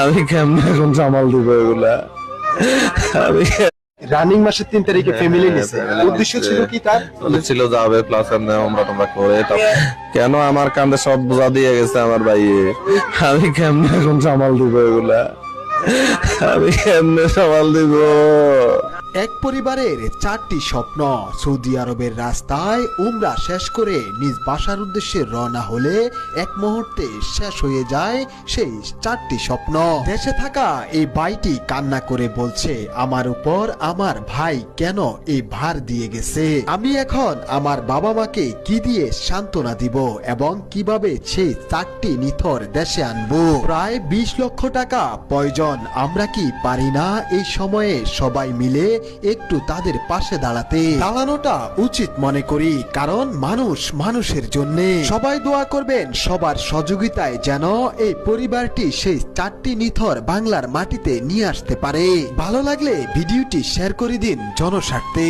আমি কেমনে এখন সামাল দিব এগুলা? আমি রানিং মাসের 3 তারিখে ফ্যামিলি নিছে, উদ্দেশ্য ছিল কি তার? ছিল যাবে প্লাস এমনি আমরা তোমরা করে কেন আমার কান্দে সব বোঝা দিয়ে গেছে আমার ভাই। আমি কেমনে এখন সামাল দিব এগুলা? আমি কেমনে সামাল দিব? এক পরিবারের 4টি স্বপ্ন। সৌদি আরবের রাস্তায় উমরা শেষ করে নিজ বাসার উদ্দেশ্যে রওনা হলে এক মুহূর্তে শেষ হয়ে যায় সেই 4টি স্বপ্ন। দেশে থাকা এই ভাইটি কান্না করে বলছে, আমার উপর আমার ভাই কেন এই ভার দিয়ে গেছে? আমি এখন আমার বাবা মাকে কি দিয়ে সান্ত্বনা দিব এবং কিভাবে সেই 4টি নিথর দেশে আনবো? প্রায় 20 লক্ষ টাকা প্রয়োজন। আমরা কি পারি না এই সময়ে সবাই মিলে একটু তাদের পাশে দাঁড়ানোটা উচিত মনে করি, কারণ মানুষ মানুষের জন্য। সবাই দোয়া করবেন সবার সহযোগিতায় যেন এই পরিবারটি সেই 4টি নিথর বাংলার মাটিতে নিয়ে আসতে পারে। ভালো লাগলে ভিডিওটি শেয়ার করে দিন জনস্বার্থে।